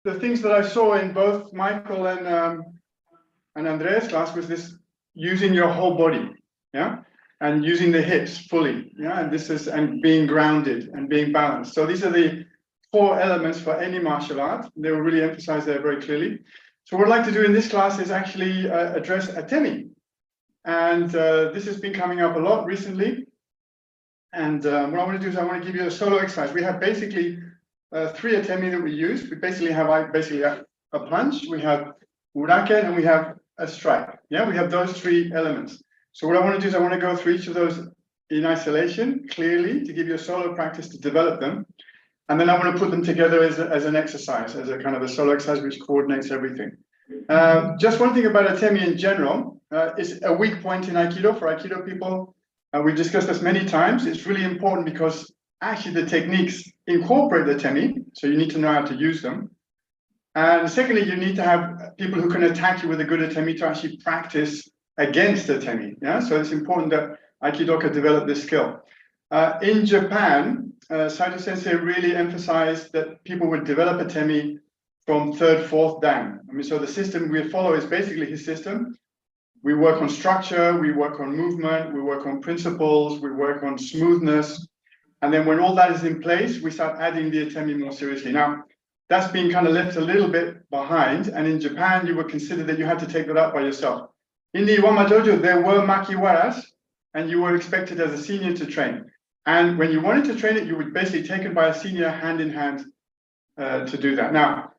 the things that I saw in both Michael and Andrea's class was this using your whole body, yeah, and using the hips fully, yeah, and being grounded and being balanced. So these are the 4 elements for any martial art. They will really emphasize there very clearly. So what I'd like to do in this class is actually address Atemi. And this has been coming up a lot recently. And what I want to do is I want to give you a solo exercise. We have basically 3 Atemi that we use. We basically have a punch, we have uraken, and we have a strike. Yeah, we have those 3 elements. So what I want to do is I want to go through each of those in isolation, clearly, to give you a solo practice to develop them. And then I want to put them together as an exercise, as a kind of a solo exercise which coordinates everything. Just one thing about Atemi in general, it's a weak point in Aikido for Aikido people. We've discussed this many times. It's really important because actually the techniques incorporate the Atemi, so you need to know how to use them. And secondly, you need to have people who can attack you with a good Atemi to actually practice against Atemi. Yeah, so it's important that Aikidoka develop this skill. In Japan, Saito Sensei really emphasized that people would develop Atemi from 3rd, 4th dan. I mean, so the system we follow is basically his system. We work on structure, we work on movement, we work on principles, we work on smoothness. And then when all that is in place, we start adding the Atemi more seriously. Now, that's been kind of left a little bit behind. And in Japan, you would consider that you had to take that up by yourself. In the Iwama Dojo, there were makiwaras, and you were expected as a senior to train. And when you wanted to train it, you would basically take it by a senior hand in hand to do that. Now,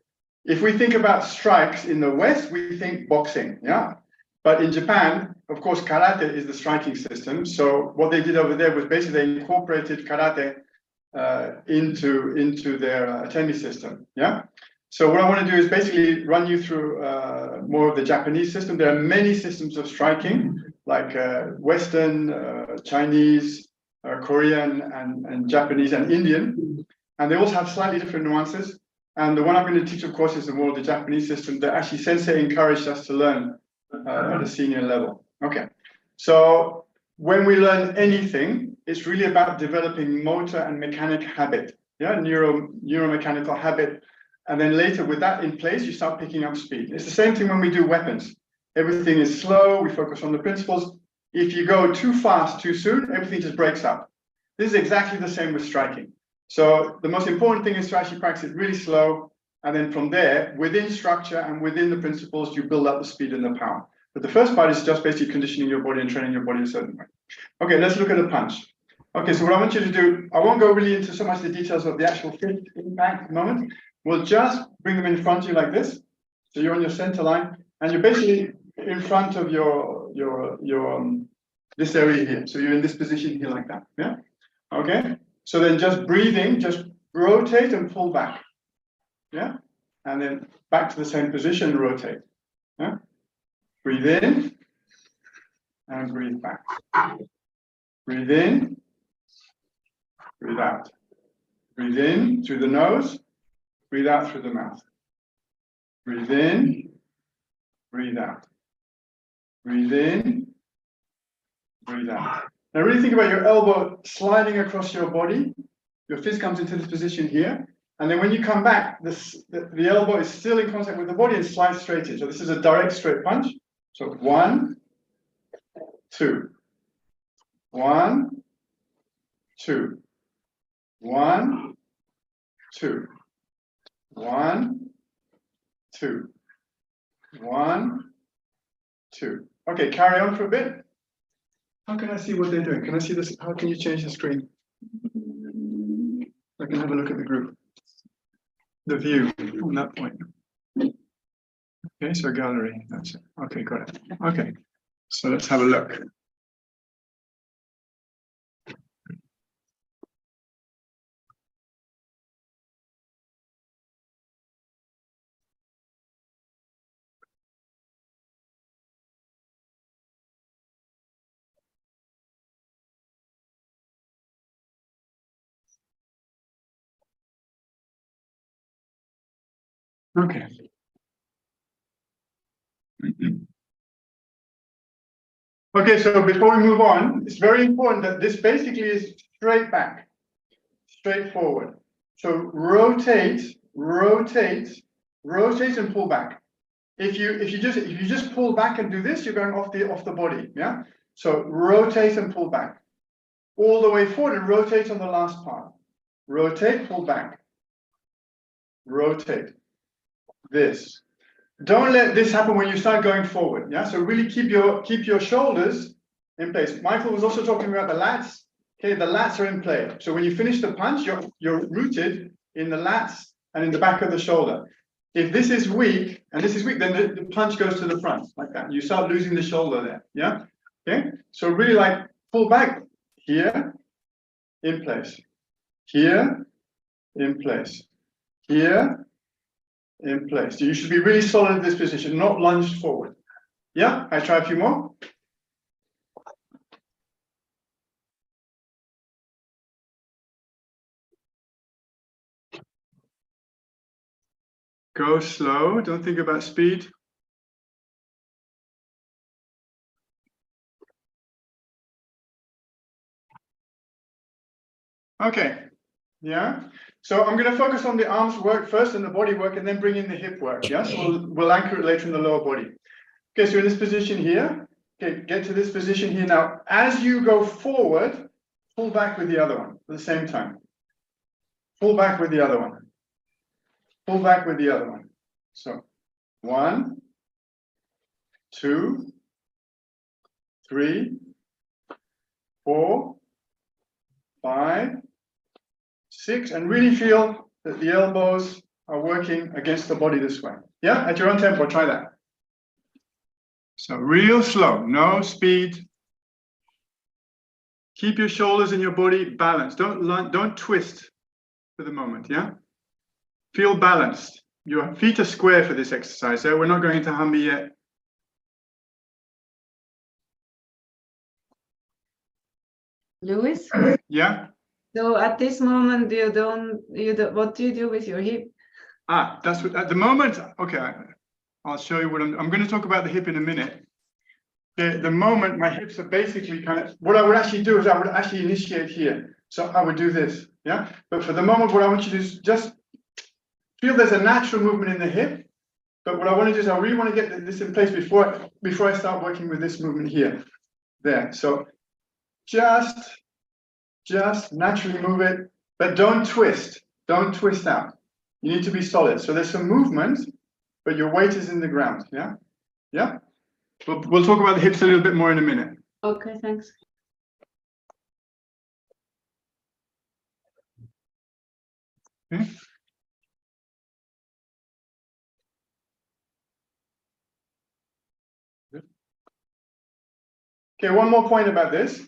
if we think about strikes in the West, we think boxing, yeah? But in Japan, of course, karate is the striking system. So what they did over there was basically they incorporated karate into their Atemi system, yeah? So what I want to do is basically run you through more of the Japanese system. There are many systems of striking, like Western, Chinese, Korean, and Japanese and Indian. And they also have slightly different nuances. And the one I'm going to teach, of course, is more of the Japanese system that actually Sensei encouraged us to learn at a senior level. Okay, so when we learn anything, it's really about developing motor and mechanic habit, yeah, neuromechanical habit. And then later, with that in place, you start picking up speed. It's the same thing when we do weapons. Everything is slow, we focus on the principles. If you go too fast, too soon, everything just breaks up. This is exactly the same with striking. So the most important thing is to actually practice it really slow. And then from there, within structure and within the principles, you build up the speed and the power. But the first part is just basically conditioning your body and training your body a certain way. Okay, let's look at a punch. Okay, so what I want you to do, I won't go really into so much the details of the actual fist impact at the moment. We'll just bring them in front of you like this. So you're on your center line, and you're basically in front of this area here. So you're in this position here like that, yeah? Okay, so then just breathing, just rotate and pull back, yeah? And then back to the same position, rotate, yeah? Breathe in and breathe back. Breathe in, breathe out. Breathe in through the nose, breathe out through the mouth. Breathe in, breathe out. Breathe in, breathe out. Now really think about your elbow sliding across your body. Your fist comes into this position here. And then when you come back, the elbow is still in contact with the body and slides straight in. So this is a direct straight punch. So 1, 2. 1, 2. 1, 2. 1, 2. 1, 2. Okay, carry on for a bit. How can I see what they're doing? Can I see this? How can you change the screen? I can have a look at the group. The view from that point. Okay, so gallery, that's it. Okay, got it. Okay, so let's have a look. Okay. Okay, so before we move on, it's very important that this basically is straight back, straight forward. So rotate, rotate, rotate and pull back. If you just pull back and do this, you're going off the body. Yeah. So rotate and pull back all the way forward and rotate on the last part. Rotate, pull back. Rotate. This. Don't let this happen when you start going forward. Yeah. So really keep your shoulders in place. Michael was also talking about the lats. Okay, the lats are in play. So when you finish the punch, you're rooted in the lats and in the back of the shoulder. If this is weak and this is weak, then the punch goes to the front like that. You start losing the shoulder there. Yeah. Okay. So really like pull back here, in place. Here, in place. Here, in place. So you should be really solid in this position, not lunged forward. Yeah. I try a few more. Go slow, don't think about speed. Okay, yeah. So I'm going to focus on the arms work first and the body work and then bring in the hip work. Yeah, so we'll anchor it later in the lower body. Okay, so in this position here, okay, get to this position here now. As you go forward, pull back with the other one at the same time. Pull back with the other one. Pull back with the other one. So 1, 2, 3, 4, 5, 6, and really feel that the elbows are working against the body this way. Yeah, at your own tempo, try that. So real slow, no speed. Keep your shoulders and your body balanced. Don't twist for the moment, yeah? Feel balanced. Your feet are square for this exercise, so we're not going into Humby yet. Louis? Yeah? So at this moment, what do you do with your hip? That's what, at the moment, okay, I'll show you what I'm going to talk about the hip in a minute. The moment my hips are basically kind of, what I would actually do is I would actually initiate here. So I would do this, yeah? But for the moment, what I want you to do is just feel there's a natural movement in the hip. But what I want to do is I really want to get this in place before I start working with this movement here. There. So just naturally move it, but don't twist. Don't twist out. You need to be solid. So there's some movement, but your weight is in the ground. Yeah? Yeah? We'll talk about the hips a little bit more in a minute. Okay, thanks. Okay. Okay, one more point about this.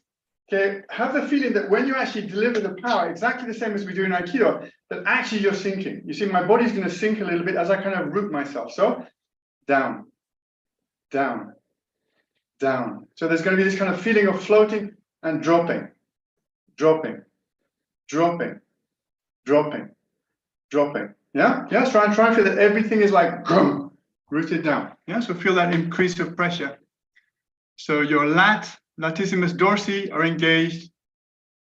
Okay, have the feeling that when you actually deliver the power, exactly the same as we do in Aikido, that actually you're sinking. You see, my body's going to sink a little bit as I kind of root myself. So down, down, down. So there's going to be this kind of feeling of floating and dropping, dropping, dropping, dropping, dropping. Yeah? Yeah, try and feel that everything is like rooted down. Yeah, so feel that increase of pressure. So your latissimus dorsi are engaged,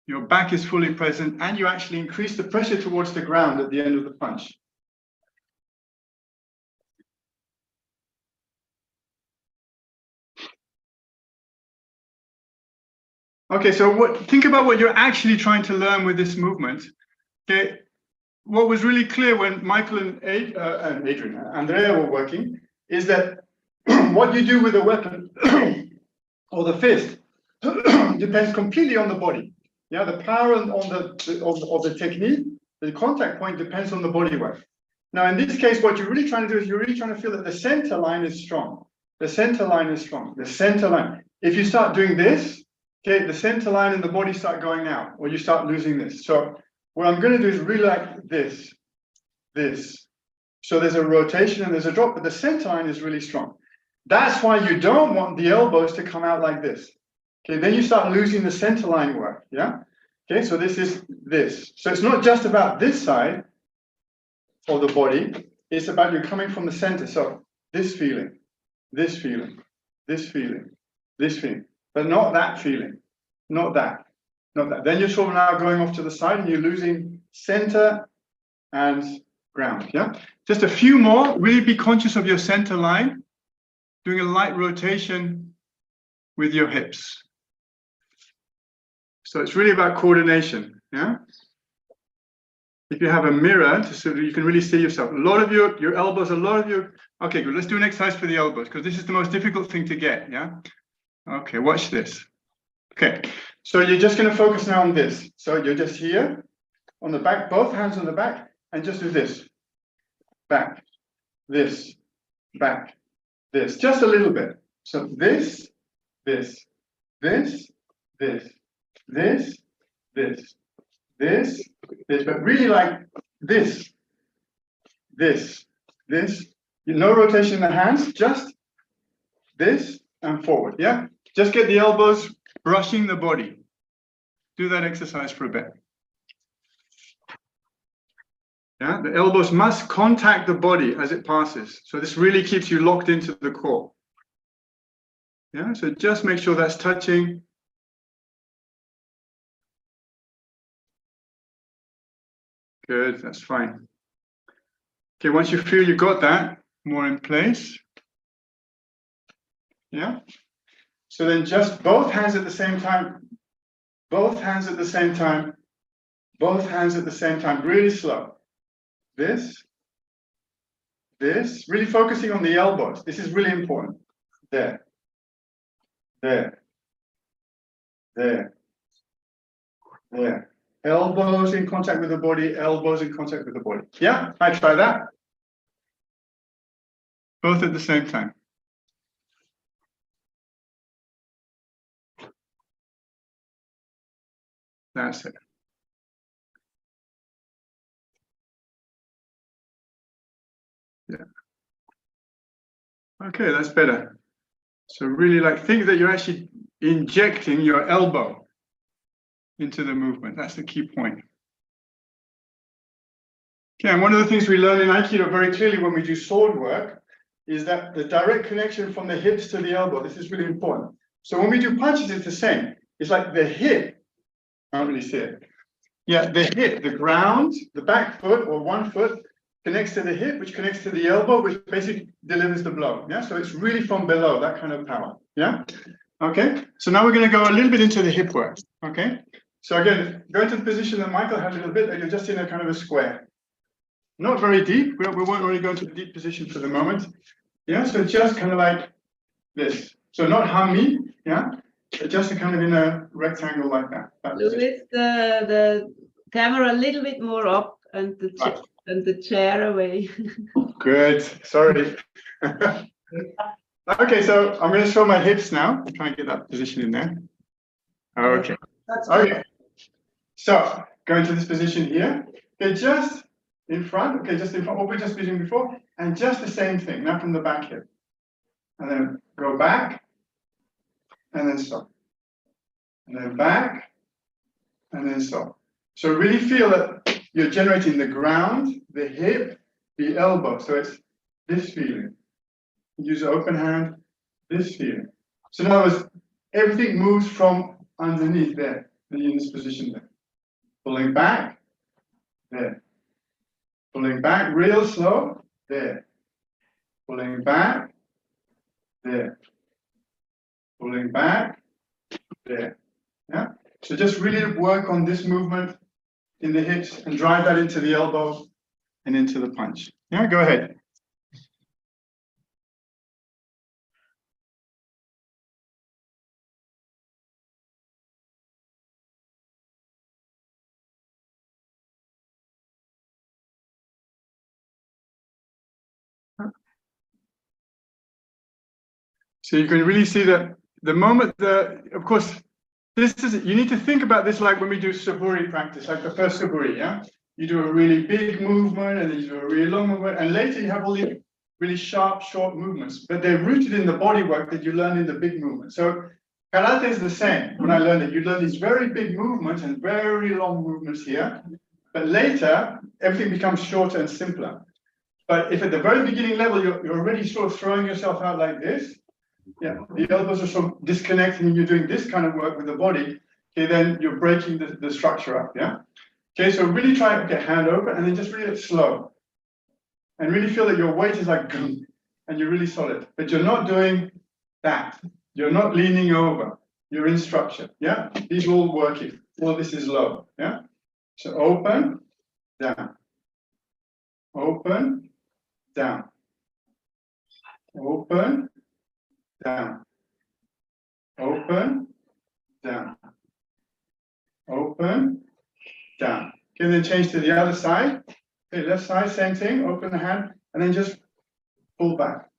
your back is fully present, and you actually increase the pressure towards the ground at the end of the punch. Okay, so think about what you're actually trying to learn with this movement. Okay, what was really clear when Michael and Andrea were working is that what you do with a weapon or the fist depends completely on the body. Yeah, the power on the technique, the contact point depends on the body weight. Now, in this case, what you're really trying to do is you're really trying to feel that the center line is strong. The center line is strong. The center line. If you start doing this, okay, the center line and the body start going out, or you start losing this. So what I'm going to do is really like this. So there's a rotation and there's a drop, but the center line is really strong. That's why you don't want the elbows to come out like this. Okay, then you start losing the center line work. Yeah. Okay, so this is this. So it's not just about this side of the body, it's about you coming from the center. So this feeling, this feeling, this feeling, this feeling, but not that feeling, not that, not that. Then you're sort of now going off to the side and you're losing center and ground, yeah? Just a few more, really be conscious of your center line, doing a light rotation with your hips. So it's really about coordination, yeah? If you have a mirror, so you can really see yourself. A lot of your elbows, okay, good, let's do an exercise for the elbows, because this is the most difficult thing to get, yeah? Okay, watch this. Okay, so you're just gonna focus now on this. So you're just here, on the back, both hands on the back, and just do this. Back, this, back, this, just a little bit. So this, this, this, this, this, this, this, this, but really like this, this, this. No rotation in the hands, just this and forward, yeah? Just get the elbows brushing the body. Do that exercise for a bit. Yeah, the elbows must contact the body as it passes. So this really keeps you locked into the core. Yeah, so just make sure that's touching. Good, that's fine. Okay, once you feel you got that more in place. Yeah. So then just both hands at the same time. Both hands at the same time. Both hands at the same time, really slow. This, really focusing on the elbows. This is really important. There, there, there, there. Elbows in contact with the body, elbows in contact with the body. Yeah, I try that. Both at the same time. That's it. Yeah. Okay, that's better. So really think that you're actually injecting your elbow into the movement. That's the key point. Okay, and one of the things we learn in Aikido very clearly when we do sword work is that the direct connection from the hips to the elbow, this is really important. So when we do punches, it's the same. It's like the hip, I don't really see it. Yeah, the hip, the ground, the back foot or one foot connects to the hip, which connects to the elbow, which basically delivers the blow. Yeah, so it's really from below, that kind of power. Yeah, okay. So now we're going to go a little bit into the hip work. Okay, so again, go into the position that Michael had a little bit, and you're just in a kind of a square. Not very deep. We won't really go into the deep position for the moment. Yeah, so just kind of like this. So not hummy, yeah, but just kind of in a rectangle like that. Lift the camera a little bit more up and the chair away. Good. Sorry. Okay, so I'm going to show my hips now. I'm trying to get that position in there. Okay. That's good. Okay. So go into this position here. Okay, just in front. Okay, just in front. What we just did before, and just the same thing. Now from the back hip, and then go back, and then stop, and then back, and then stop. So really feel that you're generating the ground, the hip, the elbow. So it's this feeling. Use the open hand, this feeling. So in other words, everything moves from underneath there, in this position there. Pulling back, there. Pulling back real slow, there. Pulling back, there. Pulling back, there. Yeah. So just really work on this movement in the hips and drive that into the elbow and into the punch. Yeah, go ahead. So you can really see that the moment of course, you need to think about this like when we do saburi practice, like the first saburi, yeah? You do a really big movement and then you do a really long movement, and later you have all these really sharp, short movements, but they're rooted in the body work that you learn in the big movement. So karate is the same. When I learned it, you learn these very big movements and very long movements here, but later everything becomes shorter and simpler. But if at the very beginning level, you're already sort of throwing yourself out like this, yeah, the elbows are sort of disconnecting and you're doing this kind of work with the body, okay, then you're breaking the structure up, yeah? Okay, so really try to get hand open and then just really slow. and really feel that your weight is like, and you're really solid, but you're not doing that. You're not leaning over. You're in structure. Yeah, these are all working. All this is low. Yeah, so open, down, open, down, open, down, open, down, open, down. Okay, then change to the other side. Okay, left side, same thing. Open the hand and then just pull back.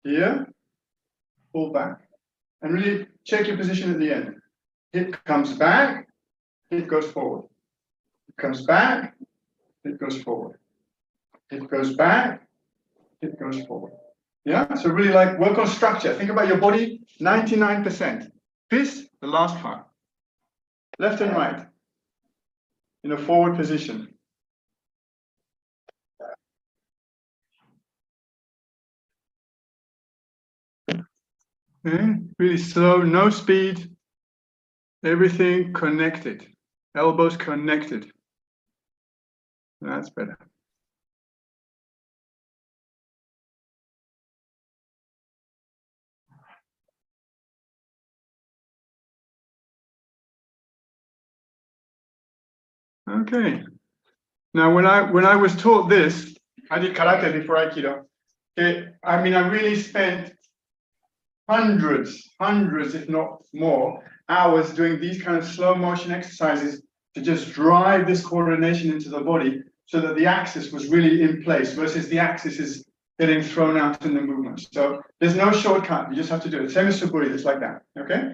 Here, pull back. And really check your position at the end. Hip comes back, hip goes forward. It comes back, hip goes forward. Hip goes back, hip goes forward. Yeah, so really like work on structure. Think about your body, 99%. Fist, the last part. Left and right in a forward position. Okay, really slow, no speed. Everything connected. Elbows connected. That's better. Okay. Now, when I was taught this, I did karate before Aikido. Okay, I mean, I really spent hundreds, if not more, hours doing these kind of slow motion exercises to just drive this coordination into the body so that the axis was really in place versus the axis is getting thrown out in the movement. So there's no shortcut. You just have to do it. Same as Suburi, it's like that. Okay.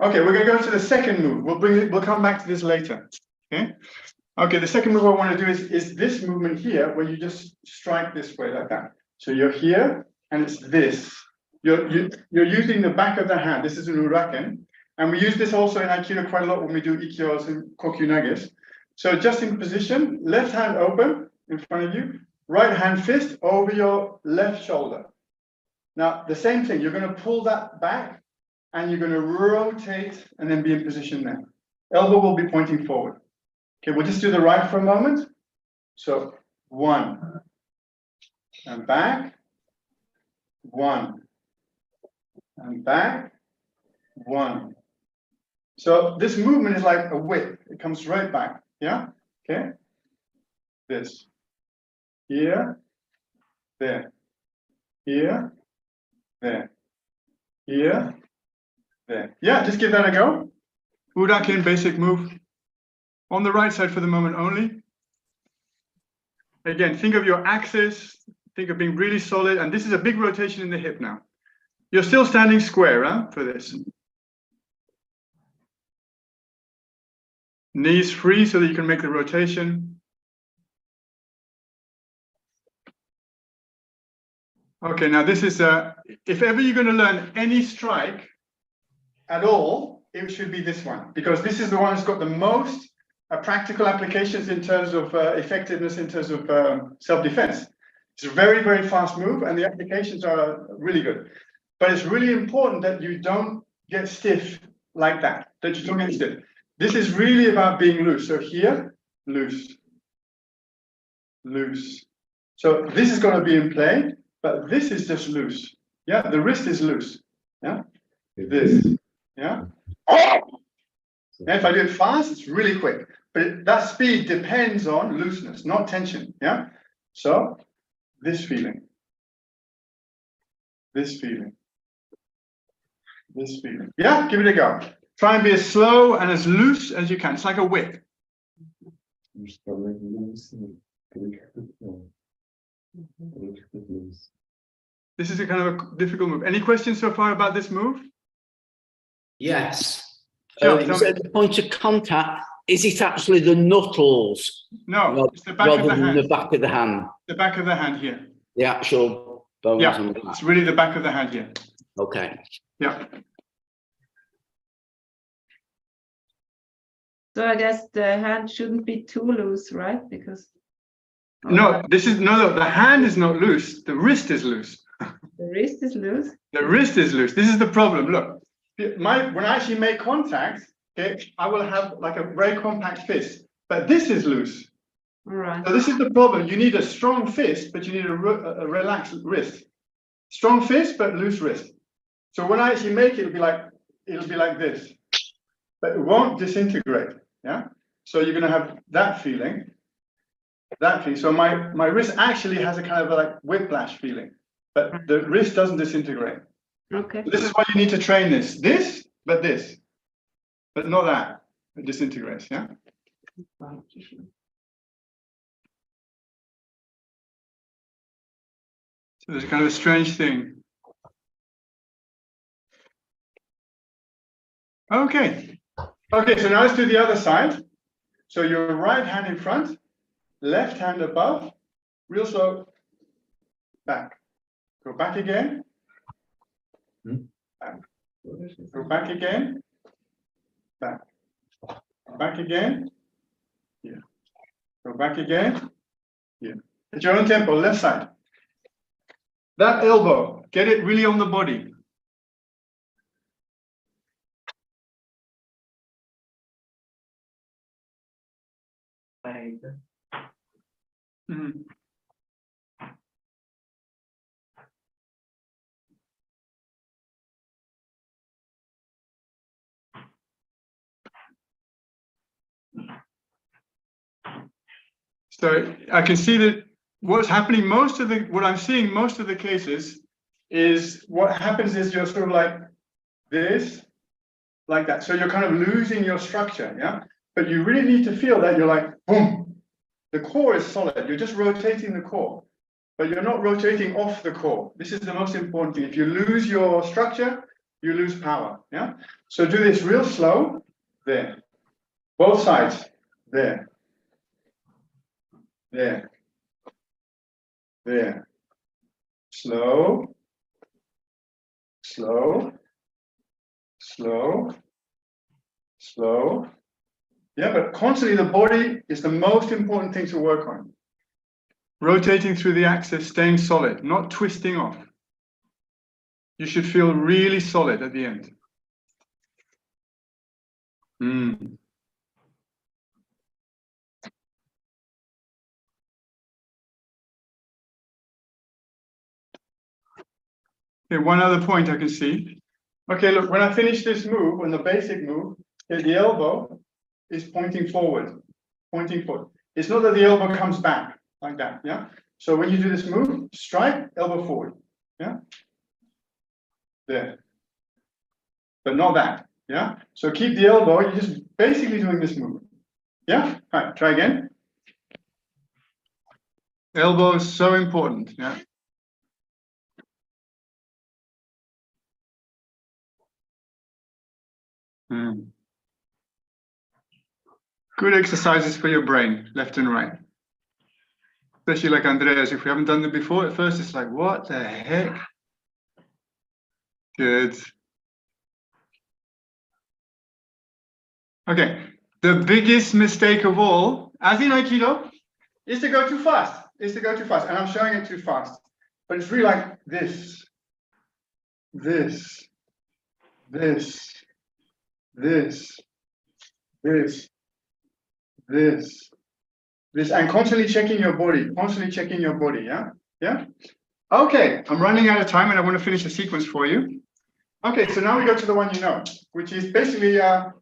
Okay, we're going to go to the second move. We'll come back to this later. Okay. Okay, the second move I want to do is this movement here, where you just strike this way like that. So you're here, and it's this. You're using the back of the hand. This is an uraken, and we use this also in Aikido quite a lot when we do ikios and kokyu nages. So just in position, left hand open in front of you, right hand fist over your left shoulder. Now the same thing. You're going to pull that back, and you're going to rotate, and then be in position there. Elbow will be pointing forward. Okay, we'll just do the right for a moment. So 1 and back, 1 and back, 1. So this movement is like a whip. It comes right back. Yeah. Okay. This. Here. There. Here. There. Here. There. Yeah. Just give that a go. Uraken basic move. On the right side for the moment only. Again, think of your axis, think of being really solid, and this is a big rotation in the hip now. You're still standing square, huh, for this. Knees free so that you can make the rotation. Okay, now this is, if ever you're going to learn any strike at all, it should be this one, because this is the one that's got the most practical applications in terms of effectiveness, in terms of self-defense. It's a very, very fast move, and the applications are really good. But it's really important that you don't get stiff like that, that you don't get stiff. This is really about being loose. So here, loose, loose. So this is going to be in play, but this is just loose. Yeah, the wrist is loose. Yeah, this. Yeah. And if I do it fast, it's really quick. But that speed depends on looseness, not tension. Yeah. So this feeling, this feeling, this feeling. Yeah, give it a go. Try and be as slow and as loose as you can. It's like a whip. This is a kind of a difficult move. Any questions so far about this move? Yes. Sure, So the point of contact, is it actually the knuckles? No, it's the back of the hand. The back of the hand. The back of the hand here. The actual bones. Yeah, on the back. it's really the back of the hand here. Okay. Yeah. So I guess the hand shouldn't be too loose, right? Because No, this is no. The hand is not loose. The wrist is loose. the wrist is loose. The wrist is loose. This is the problem. Look, when I actually make contact, okay, I will have like a very compact fist, but this is loose, All right. So this is the problem. You need a strong fist, but you need a relaxed wrist. Strong fist, but loose wrist. So when I actually make it, it'll be like this, but it won't disintegrate. Yeah. So you're going to have that feeling. So my wrist actually has a kind of like whiplash feeling, but the wrist doesn't disintegrate. Okay. This is why you need to train this, but not that. It disintegrates. Yeah. So there's kind of a strange thing. Okay. Okay, so now let's do the other side. So your right hand in front, left hand above, real slow, back. Go back again. Back. Go back again. Back. Go back again. Here. Go back again. Here. At your own tempo, left side. That elbow, get it really on the body. Mhm. So I can see that what's happening what I'm seeing most of the cases is what happens is you're sort of like this, like that. So you're kind of losing your structure, yeah? But you really need to feel that you're like, boom. The core is solid. You're just rotating the core, but you're not rotating off the core. This is the most important thing. If you lose your structure, you lose power, yeah? So do this real slow, there. Both sides, there. There. There. Slow. Slow. Slow. Slow. Yeah, but constantly the body is the most important thing to work on. Rotating through the axis, staying solid, not twisting off. You should feel really solid at the end. Okay, one other point I can see. Okay, look, when I finish this move, on the basic move, the elbow is pointing forward, It's not that the elbow comes back like that, yeah? So when you do this move, strike, elbow forward, yeah? There. But not that, yeah? So keep the elbow, you're just basically doing this move. Yeah? All right, try again. Elbow is so important, yeah? Good exercises for your brain, left and right. Especially like Andrea's, if we haven't done them before, at first it's like, what the heck? Good. Okay, the biggest mistake of all, as in Aikido, is to go too fast. And I'm showing it too fast. But it's really like this, this, this, this, this, this, and constantly checking your body, yeah? Yeah? Okay, I'm running out of time and I want to finish the sequence for you. Okay, so now we go to the one you know, which is basically Yoko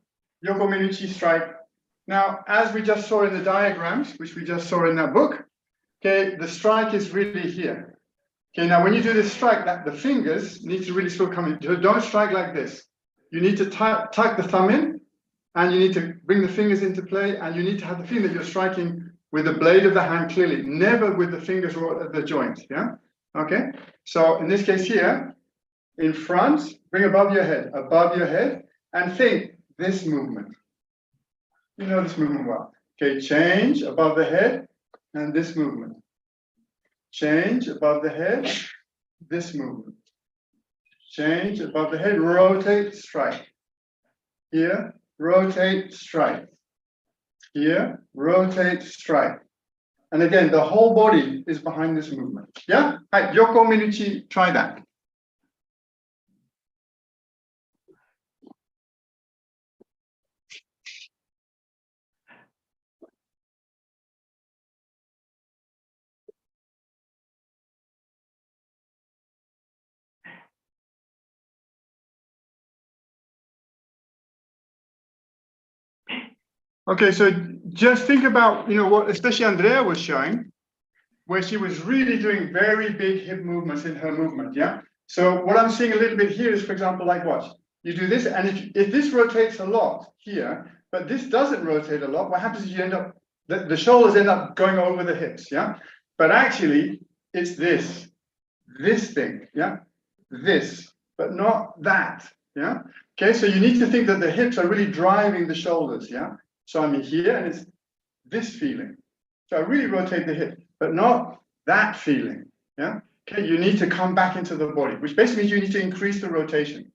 Minuchi strike. Now, as we just saw in the diagrams, which we just saw in that book, okay, the strike is really here. Okay, now when you do this strike, the fingers need to really still come in. Don't strike like this. You need to tuck the thumb in, and you need to bring the fingers into play, and you need to have the feeling that you're striking with the blade of the hand clearly, never with the fingers or at the joint, yeah? Okay, so in this case here, in front, bring above your head, and think this movement. You know this movement well. Okay, change above the head, and this movement. Change above the head, this movement. Change above the head, rotate, strike. Here, rotate, strike. Here, rotate, strike. And again, the whole body is behind this movement. Yeah? Right, Yoko Minuchi, try that. Okay, so just think about, what especially Andrea was showing, where she was really doing very big hip movements in her movement, yeah? So what I'm seeing a little bit here is, for example, like what? You do this, and if this rotates a lot here, but this doesn't rotate a lot, what happens is you end up, the shoulders end up going over the hips, yeah? But actually, it's this thing, yeah? This, but not that, yeah? Okay, so you need to think that the hips are really driving the shoulders, yeah? So I'm here, and it's this feeling. So I really rotate the hip, but not that feeling, yeah? Okay, you need to come back into the body, which basically means you need to increase the rotation.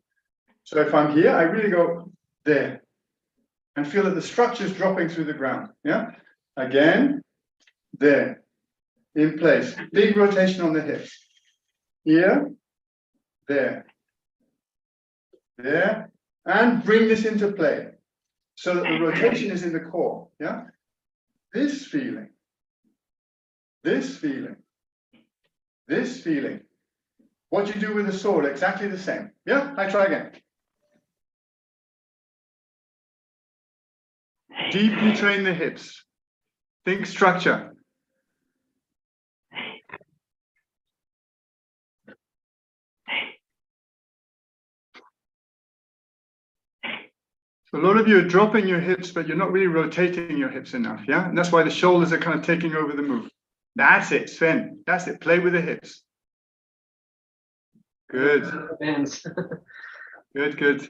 So if I'm here, I really go there and feel that the structure is dropping through the ground, yeah? Again, there, in place, big rotation on the hips. Here, there, and bring this into play so that the rotation is in the core, yeah? This feeling, this feeling, this feeling. What you do with the sword, exactly the same. Yeah, I try again. Deeply train the hips. Think structure. So a lot of you are dropping your hips, but you're not really rotating your hips enough, yeah? And that's why the shoulders are kind of taking over the move. That's it, Sven. That's it. Play with the hips. Good. Good, good.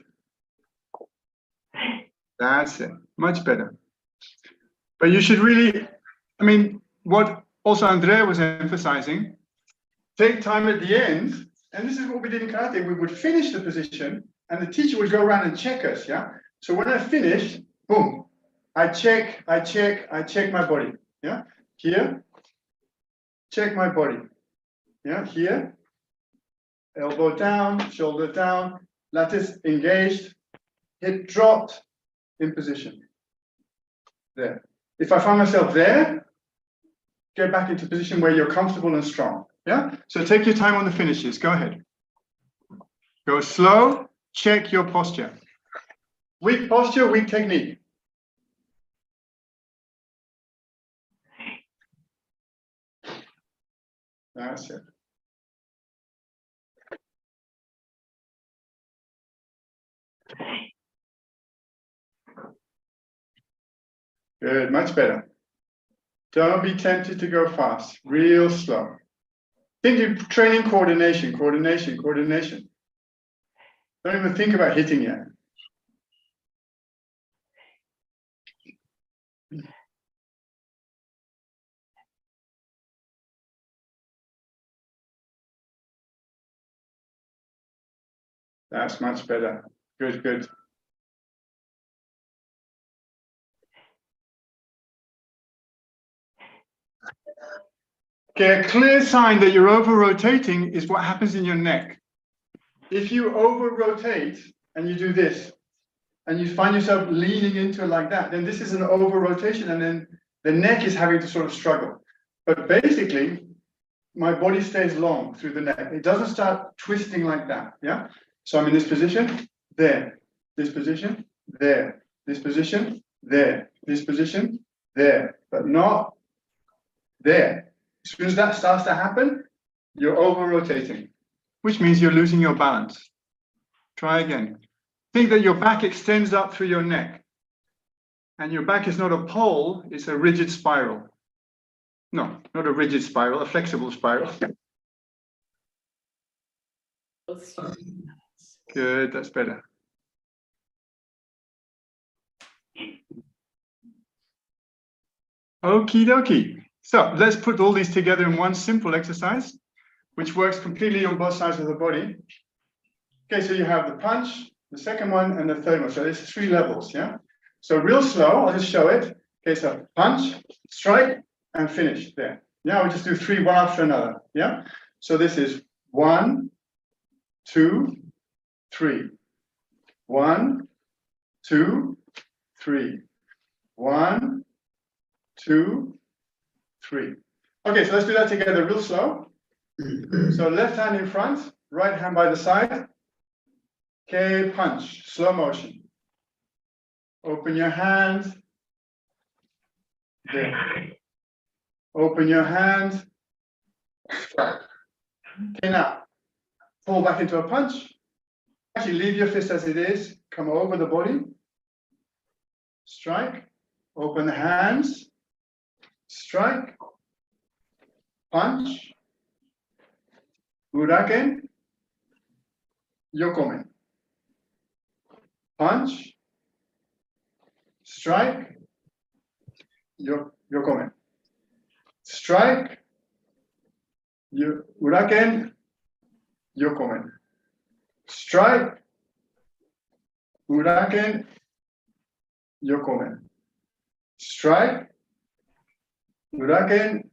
That's it. Much better. But you should really, what also Andrea was emphasizing, take time at the end, and this is what we did in karate. We would finish the position, and the teacher would go around and check us, yeah? So when I finish, boom, I check my body, yeah? Here, check my body, yeah? Here, elbow down, shoulder down, lattice engaged, hip dropped, in position. There. If I find myself there, get back into position where you're comfortable and strong. Yeah? So take your time on the finishes. Go ahead. Go slow, check your posture. Weak posture, weak technique. That's it. Good, much better. Don't be tempted to go fast, real slow. Think you're training coordination. Don't even think about hitting yet. That's much better. Good, good. Okay, a clear sign that you're over-rotating is what happens in your neck. If you over-rotate and you do this, and you find yourself leaning into it like that, then this is an over-rotation, and then the neck is having to sort of struggle. But basically, my body stays long through the neck. It doesn't start twisting like that, yeah? So I'm in this position, there. This position, there. This position, there. This position, there. But not there. As soon as that starts to happen, you're over-rotating, which means you're losing your balance. Try again. Think that your back extends up through your neck. And your back is not a pole, it's a rigid spiral. No, not a rigid spiral, a flexible spiral. Good, that's better. Okie dokie. So let's put all these together in one simple exercise, which works completely on both sides of the body. Okay, so you have the punch, the second one, and the third one. So there's 3 levels, yeah? So real slow, I'll just show it. Okay, so punch, strike, and finish there. Yeah, we'll just do 3, one after another, yeah? So this is 1, 2, 3. 1, 2, 3. 1, 2, 3. Okay, so let's do that together real slow. So left hand in front, right hand by the side. Okay, punch, slow motion. Open your hands, There. Open your hand. Strike. Okay, now fall back into a punch. Actually, leave your fist as it is. Come over the body. Strike. Open the hands. Strike. Punch. Uraken. Yokomen. Punch. Strike. Yokomen. Strike. Uraken. Yokomen. Strike. Uraken. Yokomen. Strike. Uraken.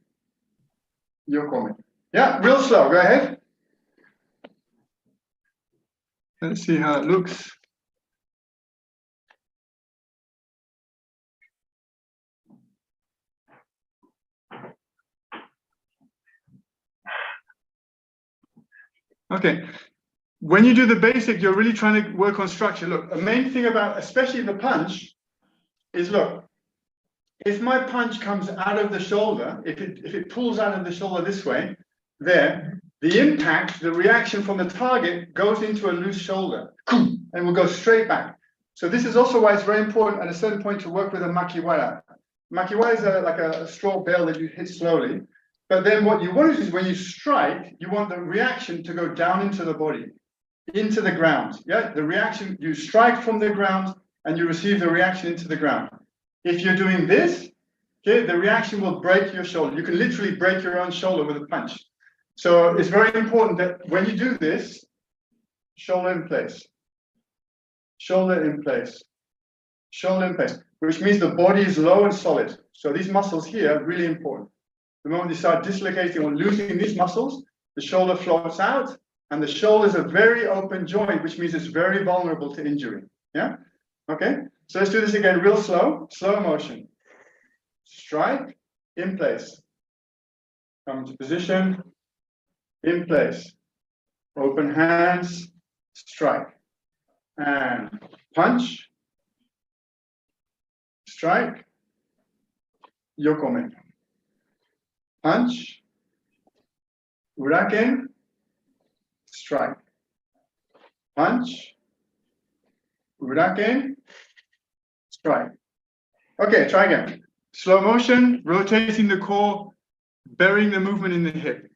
Yokomen. Yeah, real slow. Go ahead. Let's see how it looks. Okay. When you do the basic, you're really trying to work on structure. Look, the main thing about, especially the punch, is look, if my punch comes out of the shoulder, if it pulls out of the shoulder this way, there, the impact, the reaction from the target goes into a loose shoulder and will go straight back. So this is also why it's very important at a certain point to work with a makiwara. Makiwara is like a straw bale that you hit slowly. But then what you want to do is when you strike, you want the reaction to go down into the body, into the ground. Yeah, the reaction, you strike from the ground and you receive the reaction into the ground. If you're doing this, okay, the reaction will break your shoulder. You can literally break your own shoulder with a punch. So it's very important that when you do this, shoulder in place, shoulder in place, shoulder in place, which means the body is low and solid. So these muscles here are really important. The moment you start dislocating or losing these muscles, the shoulder floats out, and the shoulder is a very open joint, which means it's very vulnerable to injury. Yeah? Okay? So let's do this again real slow, slow motion. Strike, in place. Come to position, in place. Open hands, strike. And punch, strike, yokomen. Punch, uraken, strike. Punch, uraken, strike. Okay, try again. Slow motion, rotating the core, burying the movement in the hip.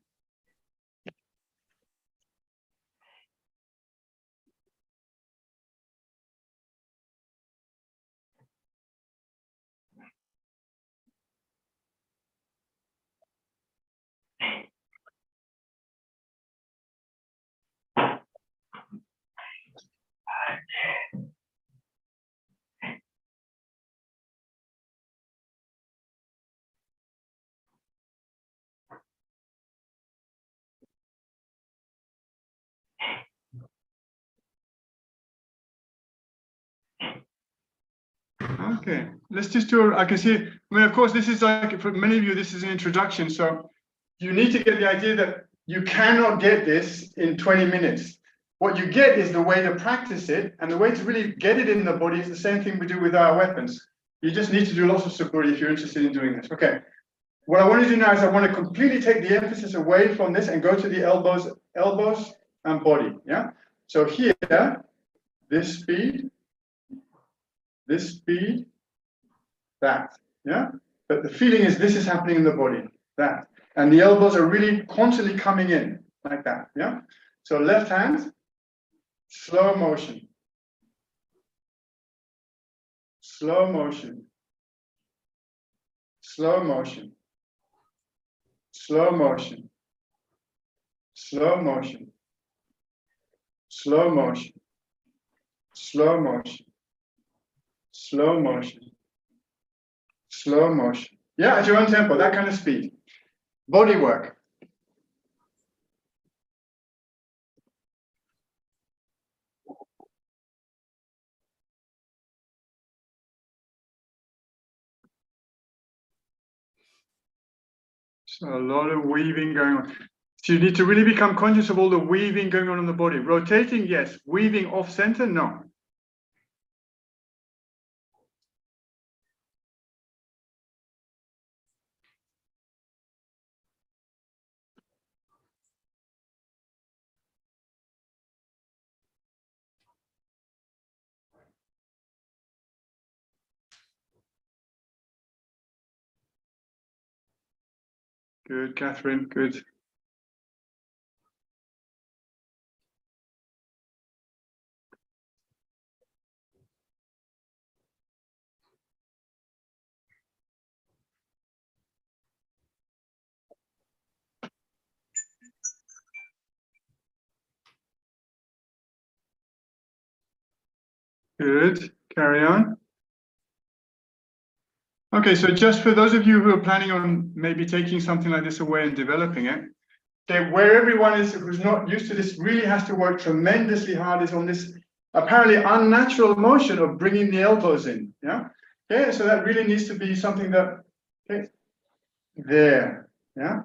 Okay, let's just do, I can see, I mean, of course, this is like, for many of you, this is an introduction. So you need to get the idea that you cannot get this in 20 minutes. What you get is the way to practice it, and the way to really get it in the body is the same thing we do with our weapons. You just need to do lots of saburi if you're interested in doing this. Okay, what I want to do now is I want to completely take the emphasis away from this and go to the elbows and body. Yeah, so here, this speed, that, yeah? But the feeling is this is happening in the body, that. And the elbows are really constantly coming in, like that, yeah? So left hand, slow motion. Slow motion. Slow motion. Slow motion. Slow motion. Slow motion. Slow motion. Slow motion. Slow motion. Yeah, at your own tempo, that kind of speed. Body work. So a lot of weaving going on. So you need to really become conscious of all the weaving going on in the body. Rotating, yes. Weaving off center, no. Good, Catherine, good. Good, carry on. Okay, so just for those of you who are planning on maybe taking something like this away and developing it, okay, where everyone is who's not used to this really has to work tremendously hard is on this apparently unnatural motion of bringing the elbows in, yeah? Okay, so that really needs to be something that, okay, there, yeah?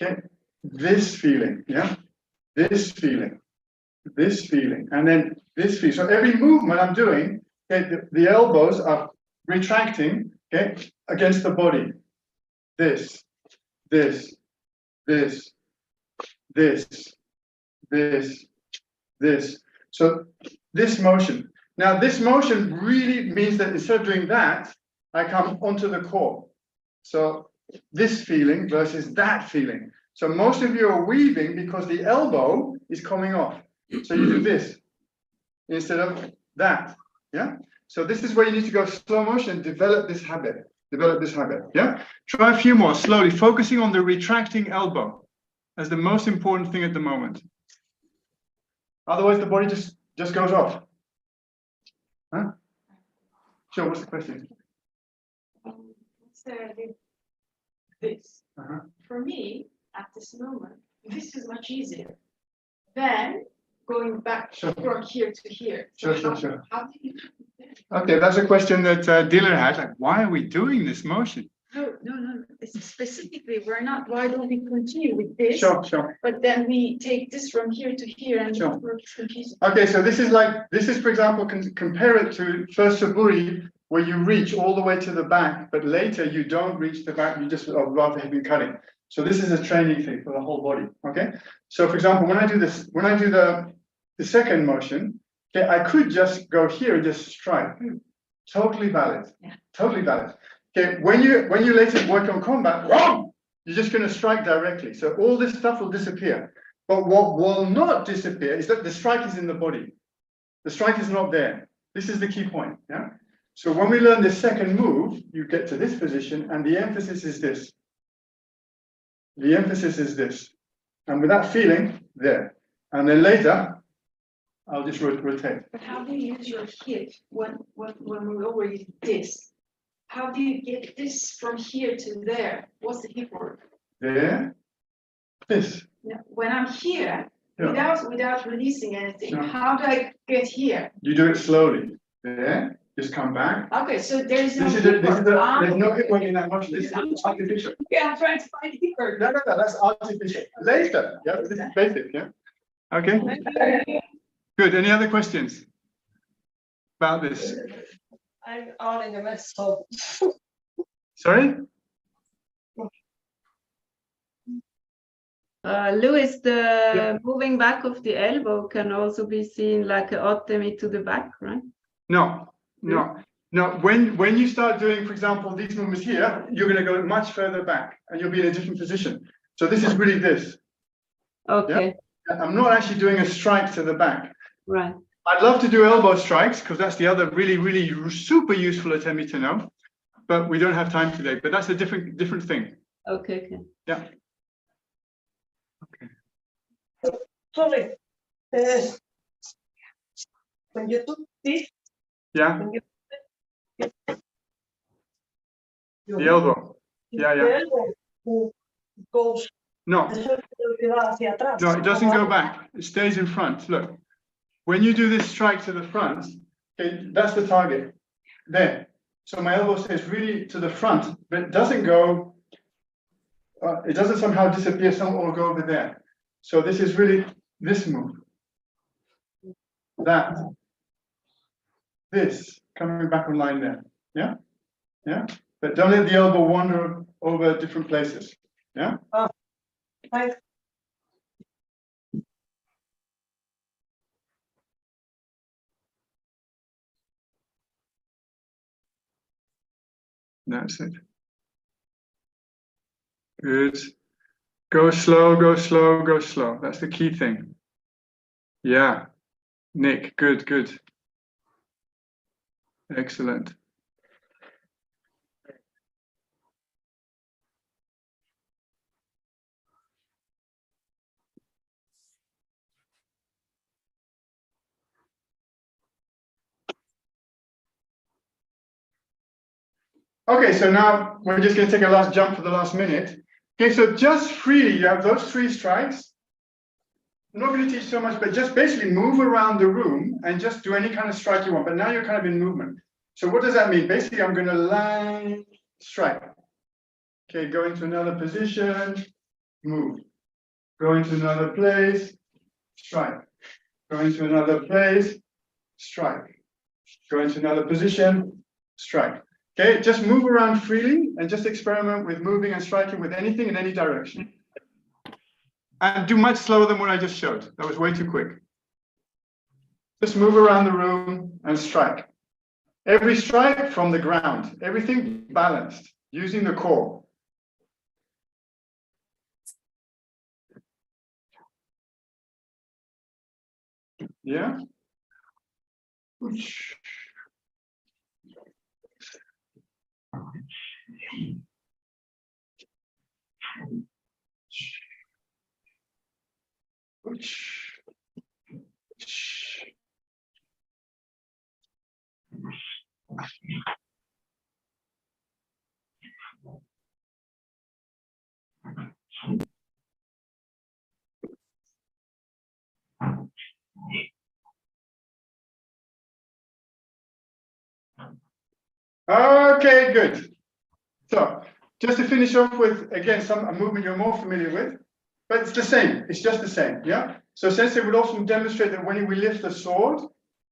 Okay, this feeling, yeah? This feeling, and then this feeling. So every movement I'm doing, okay, the elbows are retracting, okay, against the body. This, this, this, this, this, this. So this motion. Now this motion really means that instead of doing that, I come onto the core. So this feeling versus that feeling. So most of you are weaving because the elbow is coming off. So you do this instead of that. Yeah. So this is where you need to go slow motion and develop this habit. Develop this habit. Yeah. Try a few more slowly, focusing on the retracting elbow as the most important thing at the moment. Otherwise, the body just goes off. Huh? Sure. What's the question? This. For me, at this moment, this is much easier than going back from here to here. Sure. How do you do that? Okay, that's a question that Dylan had. Like, why are we doing this motion? No. It's specifically, we're not. Why don't we continue with this? Sure. But then we take this from here to here, and Sure. the work is confusing. Okay, so this is, for example, compare it to first saburi, where you reach all the way to the back, but later you don't reach the back, you just rather have been cutting. So this is a training thing for the whole body, okay? So for example, when I do this, when I do the second motion, okay, I could just go here and just strike. Totally valid, totally valid. Okay, when you later work on combat, wrong, you're just gonna strike directly. So all this stuff will disappear. But what will not disappear is that the strike is in the body. The strike is not there. This is the key point, yeah? So when we learn the second move, you get to this position and the emphasis is this. The emphasis is this. And with that feeling, there. And then later, I'll just rotate. But how do you use your hip when we already this? How do you get this from here to there? What's the hip work? There, this. Yeah. When I'm here, Yeah. without releasing anything, Yeah. how do I get here? You do it slowly. There, just come back. Okay, so there's no There's hip work. no hip work in that motion. This is artificial. Yeah, I'm trying to find hip work. No, that's artificial. Later, yeah, this is basic, yeah. Okay. Good. Any other questions about this? I'm all in a mess. So Sorry? Louis, the moving back of the elbow can also be seen like an Atemi to the back, right? No. When you start doing, for example, these movements here, you're going to go much further back and you'll be in a different position. So this is really this. Okay. Yeah? I'm not actually doing a strike to the back. Right. I'd love to do elbow strikes because that's the other really super useful Atemi to know, but we don't have time today. But that's a different thing. Okay. Yeah. sorry. When you took this, Yeah. when you The elbow. the Yeah. elbow goes No, hacia atrás. it doesn't go back. It stays in front. Look, when you do this strike to the front, okay, that's the target. There. So my elbow stays really to the front, but it doesn't go. It doesn't somehow disappear or go over there. So this is really this move. That. This coming back on line there. Yeah. But don't let the elbow wander over different places. Yeah. Right. That's it. Good. Go slow, go slow, go slow. That's the key thing. Yeah. Nick, good, good. Excellent. Okay, so now we're just going to take a last jump for the last minute. Okay, so just freely, you have those 3 strikes. I'm not going to teach so much, but just basically move around the room and just do any kind of strike you want. But now you're kind of in movement. So what does that mean? Basically, I'm going to line, strike. Okay, go into another position, move. Go into another place, strike. Go into another place, strike. Go into another position, strike. Okay, just move around freely and just experiment with moving and striking with anything in any direction. And do much slower than what I just showed. That was way too quick. Just move around the room and strike. Every strike from the ground, everything balanced, using the core. Yeah? Okay, good. So just to finish off with, again, a movement you're more familiar with, but it's the same. It's just the same, yeah? So Sensei would often demonstrate that when we lift the sword,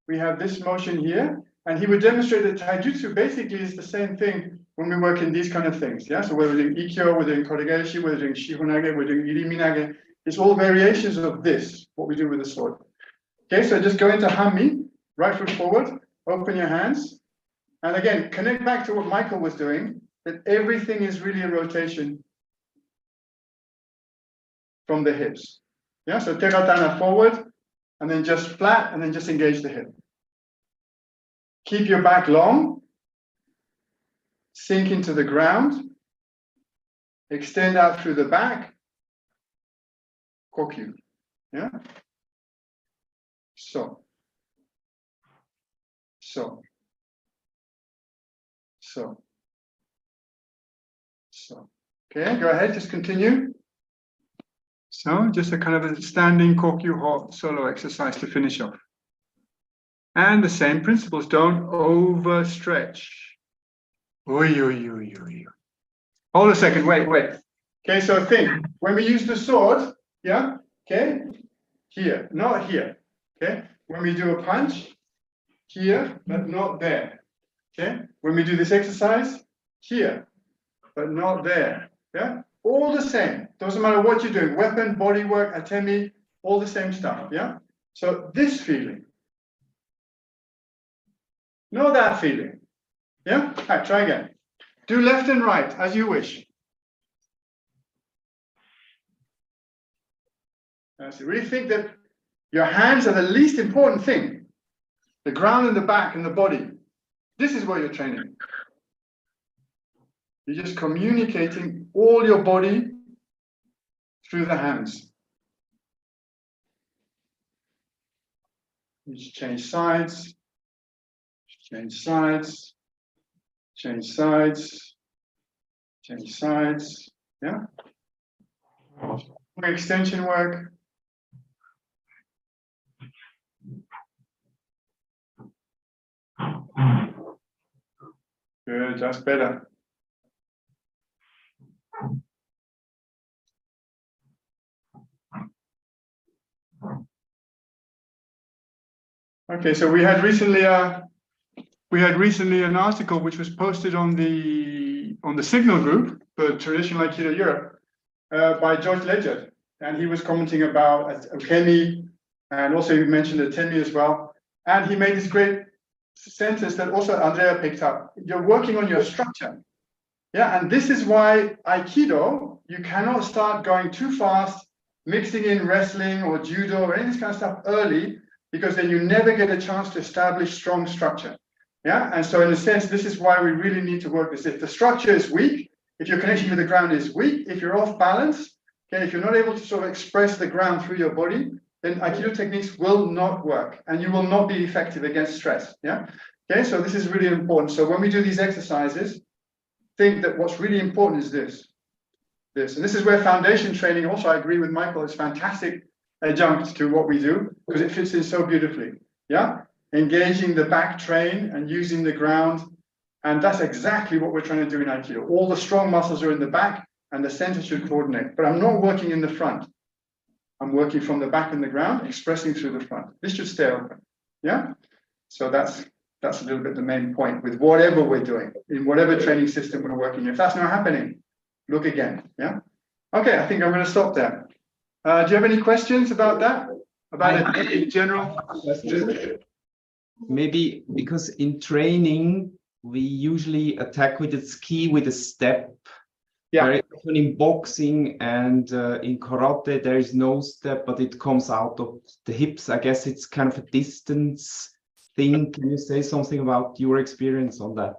we have this motion here, and he would demonstrate that taijutsu basically is the same thing when we work in these kind of things, yeah? So whether we're doing ikkyo, we're doing koregaeshi, we're doing shihonage, we're doing iriminage, it's all variations of this, what we do with the sword. Okay, so just go into hami, right foot forward, open your hands, and again, connect back to what Michael was doing, that everything is really a rotation from the hips. Yeah, so teratana forward, and then just flat, and then just engage the hip. Keep your back long, sink into the ground, extend out through the back, kokyu. Yeah? So. Okay, go ahead, just continue. So, just a kind of a standing kokyu solo exercise to finish off. And the same principles, don't overstretch. Oi. Hold a second, wait. Okay, so think, when we use the sword, yeah, okay, here, not here, okay? When we do a punch, here, but not there, okay? When we do this exercise, here, but not there, yeah? All the same, doesn't matter what you're doing, weapon, body work, atemi, all the same stuff, yeah? So this feeling, know that feeling, yeah? All right, try again. Do left and right, as you wish. So really think that your hands are the least important thing. The ground and the back and the body. This is what you're training. You're just communicating all your body through the hands. You just change sides, change sides, change sides, change sides. Yeah? More extension work. Good, just better. Okay, so we had recently an article which was posted on the Signal group for Traditional Aikido Europe by George Ledger, and he was commenting about Atemi, and also he mentioned Atemi as well, and he made this great sentence that also Andrea picked up. You're working on your structure. Yeah, and this is why Aikido, you cannot start going too fast, mixing in wrestling or judo or any of this kind of stuff early, because then you never get a chance to establish strong structure. Yeah, and so in a sense, this is why we really need to work this. If the structure is weak, if your connection with the ground is weak, if you're off balance, okay, if you're not able to sort of express the ground through your body, then Aikido techniques will not work and you will not be effective against stress. Yeah, okay, so this is really important. So when we do these exercises, think that what's really important is this. And this is where foundation training, also I agree with Michael, is fantastic adjunct to what we do because it fits in so beautifully. Yeah, engaging the back train and using the ground. And that's exactly what we're trying to do in Aikido. All the strong muscles are in the back and the center should coordinate. But I'm not working in the front. I'm working from the back and the ground, expressing through the front. This should stay open. Yeah? So that's a little bit the main point with whatever we're doing, in whatever training system we're working. If that's not happening, look again. Yeah? Okay, I think I'm going to stop there. Do you have any questions about that? About it in general? Maybe because in training, we usually attack with a ski with a step. Yeah. Very often in boxing and in karate, there is no step, but it comes out of the hips. I guess it's kind of a distance thing. Can you say something about your experience on that?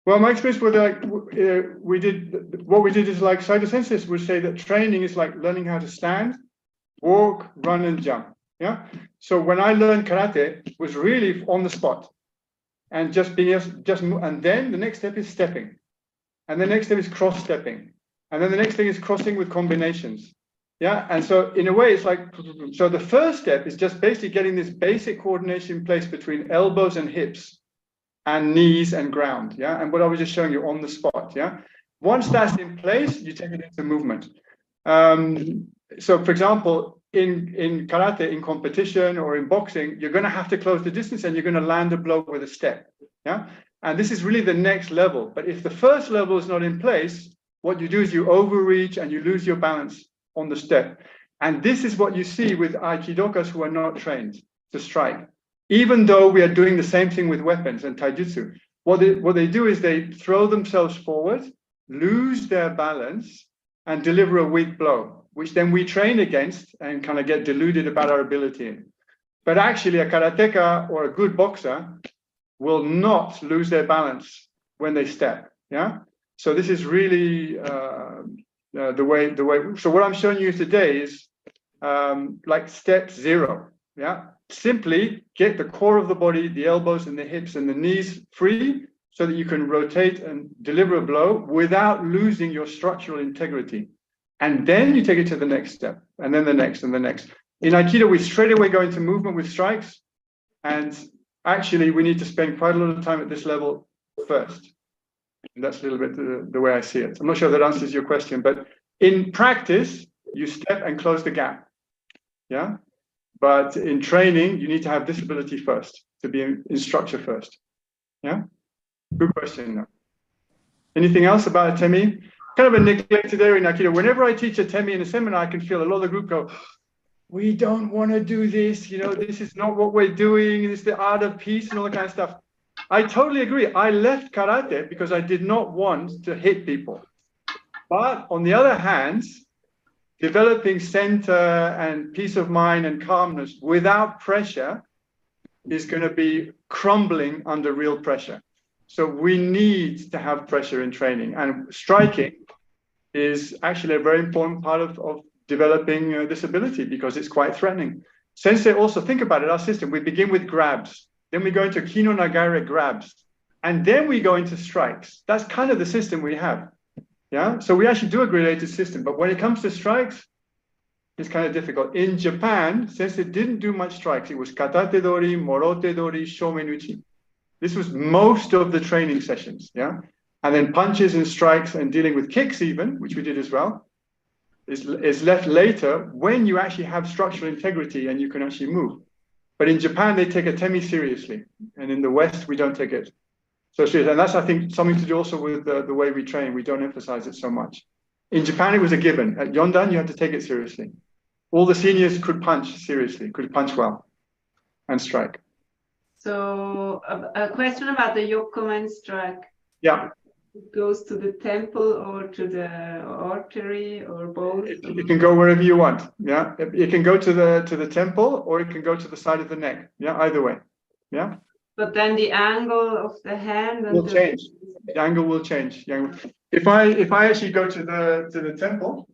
Well, my experience with what we did is like Saito Sensei would say that training is like learning how to stand, walk, run, and jump. Yeah. So when I learned karate, it was really on the spot, and just being and then the next step is stepping, and the next step is cross stepping, and then the next thing is crossing with combinations. Yeah. And so in a way, it's like, so the first step is just basically getting this basic coordination in place between elbows and hips and knees and ground. Yeah. And what I was just showing you on the spot. Yeah. Once that's in place, you take it into movement. So for example, in karate, in competition or in boxing, you're going to have to close the distance and you're going to land a blow with a step. Yeah. And this is really the next level. But if the first level is not in place, what you do is you overreach and you lose your balance on the step. And this is what you see with Aikidokas who are not trained to strike. Even though we are doing the same thing with weapons and taijutsu, what they do is they throw themselves forward, lose their balance, and deliver a weak blow, which then we train against and kind of get deluded about our ability in. But actually, a karateka or a good boxer will not lose their balance when they step. Yeah. So this is really the way. So what I'm showing you today is like step 0. Yeah. Simply get the core of the body, the elbows and the hips and the knees free so that you can rotate and deliver a blow without losing your structural integrity. And then you take it to the next step, and then the next and the next. In Aikido, we straight away go into movement with strikes. And actually, we need to spend quite a lot of time at this level first. And that's a little bit the way I see it. I'm not sure if that answers your question, but in practice, you step and close the gap. Yeah. But in training, you need to have this ability first, to be in structure first. Yeah. Good question. No. Anything else about Atemi? Kind of a neglected area in Aikido. Whenever I teach Atemi in a seminar, I can feel a lot of the group go, we don't want to do this. You know, this is not what we're doing. It's the art of peace and all that kind of stuff. I totally agree. I left karate because I did not want to hit people. But on the other hand, developing center and peace of mind and calmness without pressure is going to be crumbling under real pressure. So we need to have pressure in training, and striking is actually a very important part of developing this ability because it's quite threatening. Sensei, also think about it, our system, we begin with grabs, then we go into kino nagare grabs, and then we go into strikes. That's kind of the system we have. Yeah, so we actually do a gradated system, but when it comes to strikes, it's kind of difficult. In Japan, Sensei didn't do much strikes. It was katate dori, morote dori, shomenuchi. This was most of the training sessions, yeah? And then punches and strikes and dealing with kicks even, which we did as well, is left later when you actually have structural integrity and you can actually move. But in Japan, they take Atemi seriously. And in the West, we don't take it so seriously. And that's, I think, something to do also with the way we train. We don't emphasize it so much. In Japan, it was a given. At Yondan, you had to take it seriously. All the seniors could punch seriously, could punch well and strike. So a question about the Yokomen strike. Yeah. It goes to the temple or to the artery or both. It can go wherever you want. Yeah, it can go to the temple, or it can go to the side of the neck. Yeah, either way. Yeah. But then the angle of the hand and Will change. The angle will change. Yeah. If I actually go to the temple,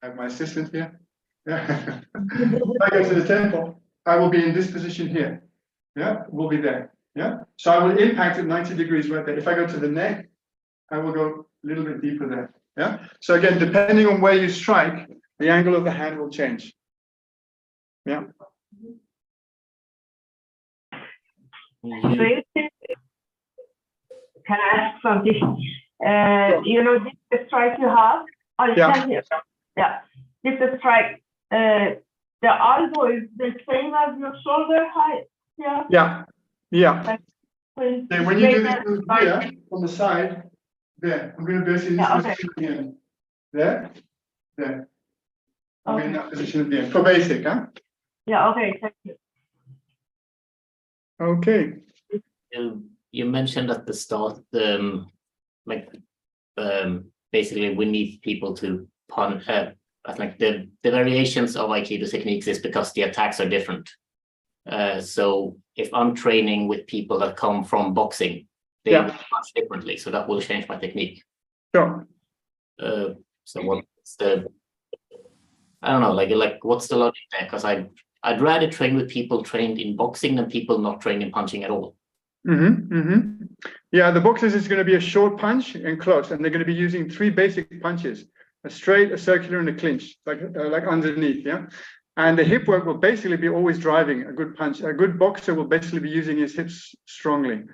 I have my assistant here. Yeah. If I go to the temple, I will be in this position here. Yeah, we'll be there. Yeah. So I will impact at 90 degrees right there. If I go to the neck, I will go a little bit deeper there. Yeah. So again, depending on where you strike, the angle of the hand will change. Yeah. You- Can I ask something? You know, this strike you have, oh, you Yeah. can hear. Yeah, this strike, the elbow is the same as your shoulder height. Yeah. Yeah. Yeah. When Okay, when you do make this move here on the side, there, I'm going to be in this Yeah, okay. position again. There, there. I'll be in Okay. that position at the end for basic, huh? Yeah, okay, thank you. Okay. You mentioned at the start, basically we need people to punch. I think the variations of Aikido techniques is because the attacks are different. So if I'm training with people that come from boxing, they Yeah. will punch differently. So that will change my technique. Sure. So what's the? I don't know, like what's the logic there? Because I'd rather train with people trained in boxing than people not trained in punching at all. Yeah, the boxers is going to be a short punch and close, and they're going to be using 3 basic punches: a straight, a circular, and a clinch, like underneath. Yeah, and the hip work will basically be always driving a good punch. A good boxer will basically be using his hips strongly.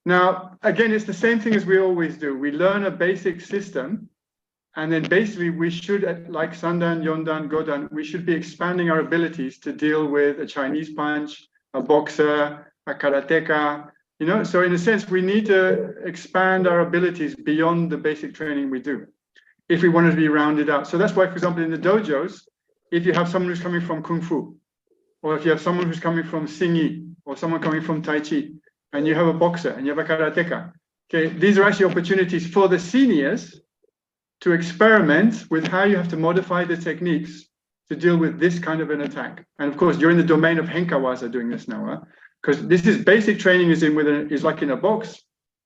Now, again, it's the same thing as we always do. We learn a basic system, and then basically we should, like Sandan, Yondan, Godan, we should be expanding our abilities to deal with a Chinese punch, a boxer, a karateka. You know, so in a sense, we need to expand our abilities beyond the basic training we do if we want to be rounded out. So that's why, for example, in the dojos, if you have someone who's coming from Kung Fu, or if you have someone who's coming from Xingyi, or someone coming from Tai Chi, and you have a boxer and you have a karateka, okay, these are actually opportunities for the seniors to experiment with how you have to modify the techniques to deal with this kind of an attack. And of course, you're in the domain of Henkawaza doing this now, because this is basic training is like in a box,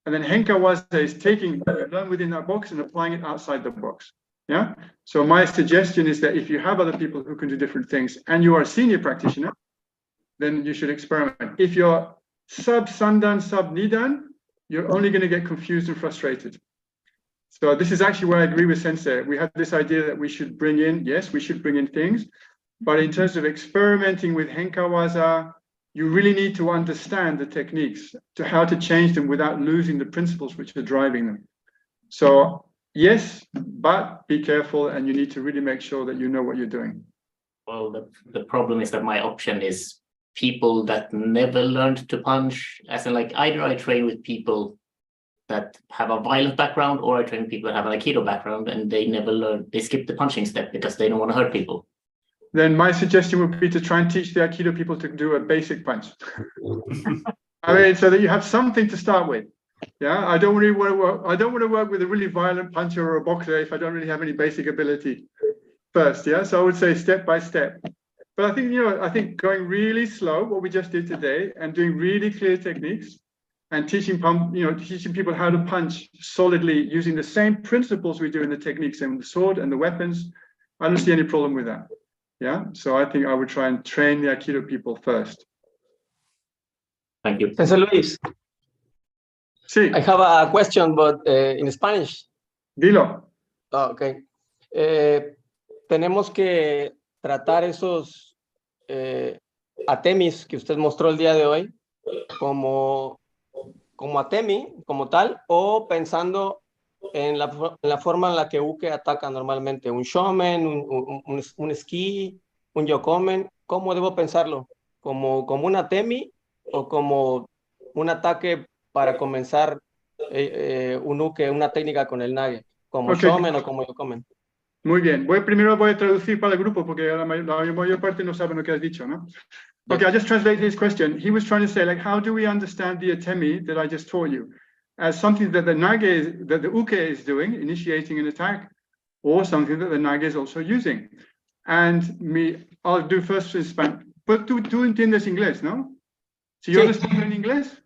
and then Henkawaza is taking what you learn within that box and applying it outside the box. Yeah. So my suggestion is that if you have other people who can do different things and you are a senior practitioner, then you should experiment. If you're sub Sandan, sub Nidan, you're only going to get confused and frustrated. So this is actually where I agree with Sensei. We have this idea that we should bring in, yes, we should bring in things, but in terms of experimenting with Henkawaza, you really need to understand the techniques to how to change them without losing the principles which are driving them. So yes, but be careful, and you need to really make sure that you know what you're doing. Well, the problem is that my option is people that never learned to punch, as in like either I train with people that have a violent background, or I train people that have an Aikido background and they never learn, they skip the punching step because they don't want to hurt people. Then my suggestion would be to try and teach the Aikido people to do a basic punch. I mean, so that you have something to start with. Yeah, I don't want to work with a really violent puncher or a boxer if I don't really have any basic ability first. Yeah, so I would say step by step. But I think, I think going really slow, what we just did today, and doing really clear techniques, and teaching people how to punch solidly using the same principles we do in the techniques and the sword and the weapons, I don't see any problem with that. Yeah, so I think I would try and train the Aikido people first. Thank you. Sensei Luis, Sí, I have a question, but in Spanish. dilo. Oh, okay. Tenemos que tratar esos Atemis que usted mostró el día de hoy como Atemi, como tal, o pensando en la forma en la que Uke ataca normalmente, un Shomen, un Ski, un Yokomen. ¿Cómo debo pensarlo? ¿Como un Atemi o como un ataque para comenzar un Uke, una técnica con el Nage? ¿Como Okay. Shomen o como Yokomen? Muy bien. Primero voy a traducir para el grupo porque la mayor parte no saben lo que has dicho, ¿no? Okay, I'll just translate his question. He was trying to say, like, how do we understand the Atemi that I just taught you? as something that the uke is doing, initiating an attack, or something that the nage is also using. And I'll do first in Spanish. But tú entiendes inglés, ¿no? Si yo respondo en inglés,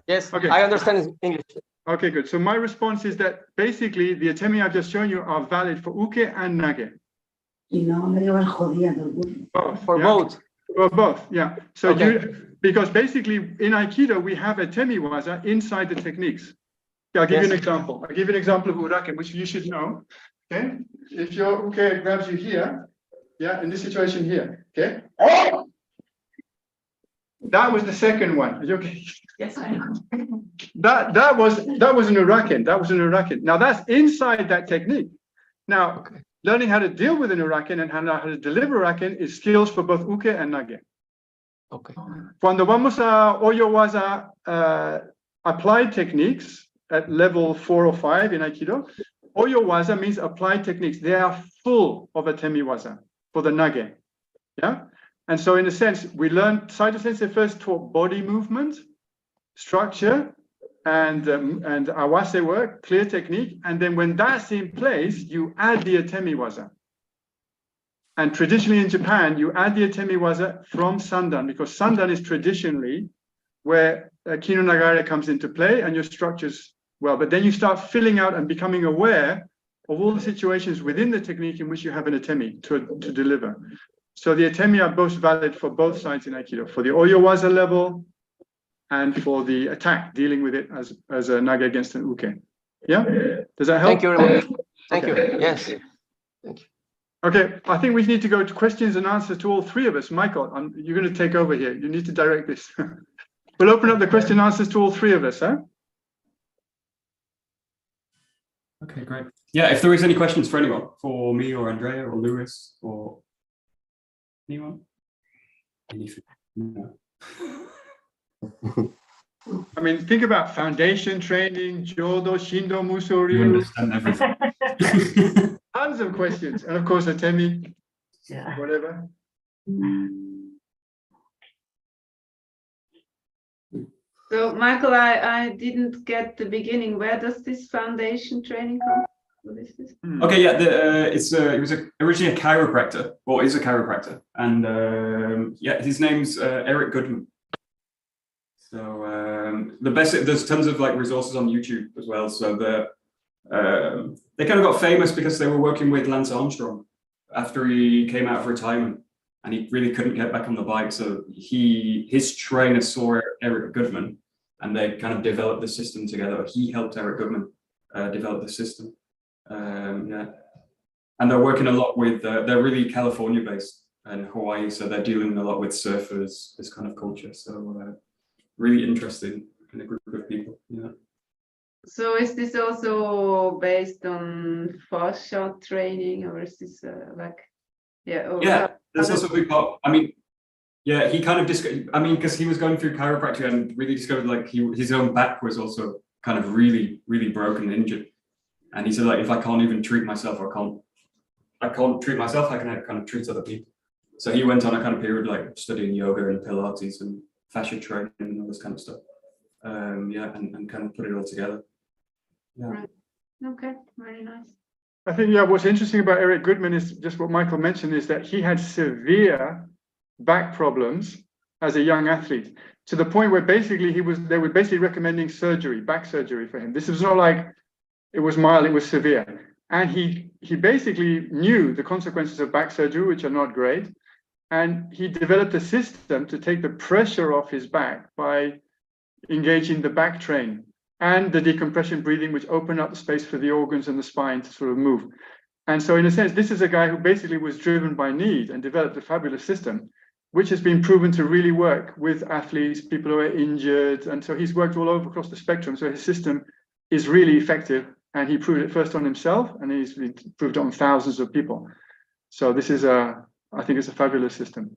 Yes. Okay. I understand English. Okay, good. So my response is that basically the Atemi I've just shown you are valid for uke and nage. Both, For yeah? both. For both, yeah. So Okay. because basically in Aikido we have Atemi waza inside the techniques. Yeah, I'll give you an example. I'll give you an example of uraken, which you should know. Okay, if your uke grabs you here, yeah, in this situation here, okay. Oh! That was the second one. Are you okay? Yes, I am. That was an uraken. That was an uraken. Now that's inside that technique. Now, learning how to deal with an uraken and how to deliver uraken is skills for both uke and nage. Okay. Cuando vamos a Oyo Waza applied techniques at level 4 or 5 in Aikido, Oyo Waza means applied techniques. They are full of Atemi Waza for the nage. Yeah. And so in a sense, we learned, Saito Sensei first taught body movement, structure, and awase work, clear technique. And then when that's in place, you add the Atemi Waza. And traditionally in Japan, you add the Atemi Waza from Sandan, because Sandan is traditionally where Kino Nagare comes into play and your structures well. But then you start filling out and becoming aware of all the situations within the technique in which you have an Atemi to deliver. So the Atemi are both valid for both sides in Aikido, for the Oyo Waza level and for the attack, dealing with it as a nage against an uke. Yeah? Does that help? Thank you very much. Thank Okay. you. Yes. Thank you. Okay, I think we need to go to questions and answers to all three of us. Michael, you're going to take over here. You need to direct this. We'll open up the question and answers to all three of us, huh? Okay, great. Yeah, if there is any questions for anyone, for me or Andrea or Lewis or anyone? Anything? No. I mean, think about foundation training, Jodo, Shindo, You Musori, understand everything. tons of questions. And of course, Atemi, Yeah. whatever. So, Michael, I didn't get the beginning. Where does this foundation training come? What is this? Okay, yeah, he was originally a chiropractor, or is a chiropractor, and yeah, his name's Eric Goodman. So there's tons of like resources on YouTube as well. So they kind of got famous because they were working with Lance Armstrong after he came out of retirement, and he really couldn't get back on the bike. So his trainer saw Eric Goodman, and they kind of developed the system together. He helped Eric Goodman develop the system. Yeah, and they're working a lot with. They're really California based and Hawaii, so they're dealing a lot with surfers, this kind of culture. So really interesting kind of group of people. Yeah. So is this also based on fast shot training, or is this like, yeah? Yeah, that's also a big part. I mean, yeah, he kind of I mean, because he was going through chiropractic and really discovered like his own back was also kind of really, really broken and injured. And he said, like, if I can't even treat myself, I can't treat myself, I can kind of treat other people. So he went on a kind of period like studying yoga and Pilates and fascia training and all this kind of stuff. Yeah, and kind of put it all together. Yeah. Right. Okay, very nice. I think, yeah, what's interesting about Eric Goodman is just what Michael mentioned, is that he had severe back problems as a young athlete, to the point where basically they were basically recommending surgery, back surgery for him. This was not like it was mild, it was severe. And he basically knew the consequences of back surgery, which are not great. And he developed a system to take the pressure off his back by engaging the back train and the decompression breathing, which opened up the space for the organs and the spine to sort of move. And so in a sense, this is a guy who basically was driven by need and developed a fabulous system, which has been proven to really work with athletes, people who are injured. And so he's worked all over across the spectrum. So his system is really effective. And he proved it first on himself, and he's proved it on thousands of people. So this is I think it's a fabulous system.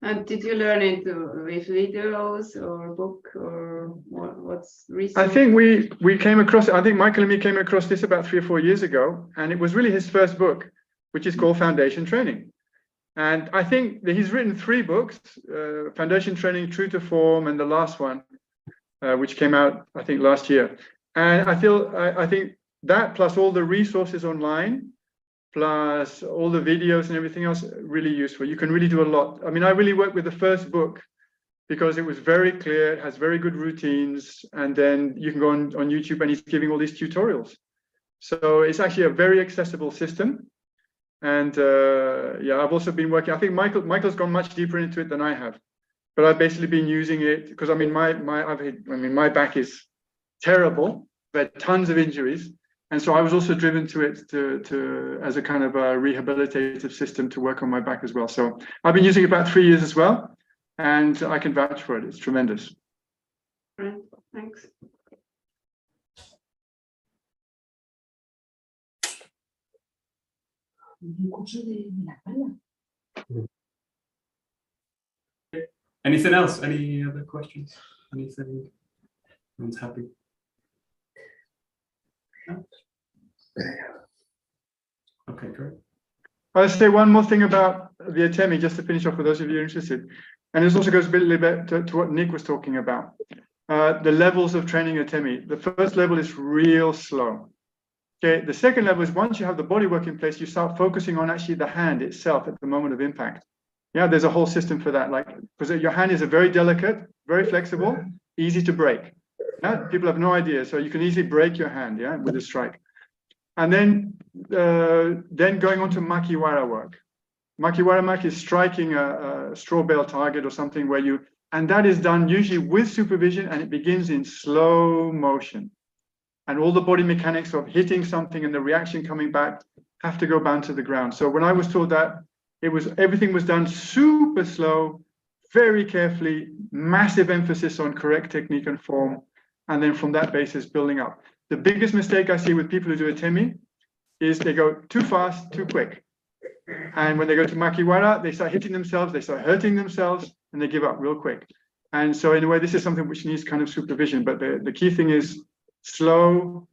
And did you learn it with videos or book, or what's recent? I think we came across it. I think Michael and me came across this about 3 or 4 years ago, and it was really his first book, which is called Foundation Training. And I think that he's written 3 books, Foundation Training, True to Form, and the last one. which came out, I think, last year. And I think that plus all the resources online, plus all the videos and everything else, really useful. You can really do a lot. I mean, I really worked with the first book because it was very clear, it has very good routines, and then you can go on YouTube and he's giving all these tutorials. So it's actually a very accessible system. And yeah, I've also been working, I think Michael's gone much deeper into it than I have, but I've basically been using it because I mean, my back is terrible. I've had tons of injuries. And so I was also driven to it to as a kind of a rehabilitative system to work on my back as well. So I've been using it about 3 years as well, and I can vouch for it. It's tremendous. Right, thanks. Anything else? Any other questions? Anything? Everyone's happy? No? Okay, great. I'll say one more thing about the Atemi, just to finish off for those of you interested. And this also goes a little bit to what Nick was talking about. The levels of training Atemi. The first level is real slow. Okay, the second level is once you have the body work in place, you start focusing on actually the hand itself at the moment of impact. Yeah, there's a whole system for that. Like, because your hand is a very delicate, very flexible, easy to break. Yeah, people have no idea. So you can easily break your hand, yeah, with a strike. And then going on to makiwara work. Makiwara work is striking a straw bale target or something where you, and that is done usually with supervision, and it begins in slow motion. And all the body mechanics of hitting something and the reaction coming back have to go down to the ground. So when I was taught that, everything was done super slow, very carefully, massive emphasis on correct technique and form, and then from that basis building up. The biggest mistake I see with people who do Atemi is they go too fast, too quick. And when they go to makiwara, they start hitting themselves, they start hurting themselves, and they give up real quick. And so in a way, this is something which needs kind of supervision. But the key thing is slow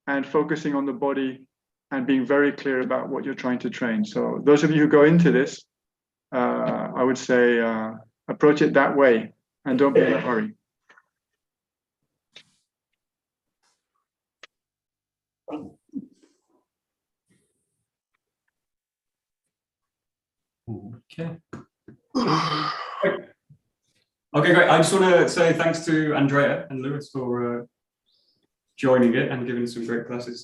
and focusing on the body and being very clear about what you're trying to train. So those of you who go into this, I would say approach it that way and don't be in a hurry. Okay. Okay, great. I just want to say thanks to Andrea and Lewis for joining it and giving some great classes.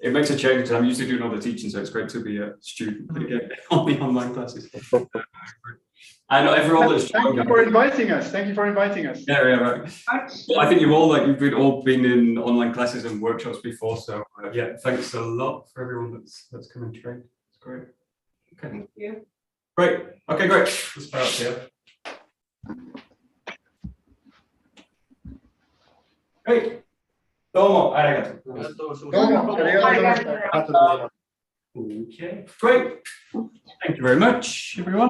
It makes a change because I'm usually doing all the teaching, so it's great to be a student again on the online classes. I know everyone that's Thank you for inviting us. Thank you for inviting us. Yeah, right. I think you've all been in online classes and workshops before, so yeah, thanks a lot for everyone that's come and trained. It's great. Okay. Thank you. Great. Okay, great. Let's start here. Great. Domo arigato. Okay, great. Thank you very much, everyone.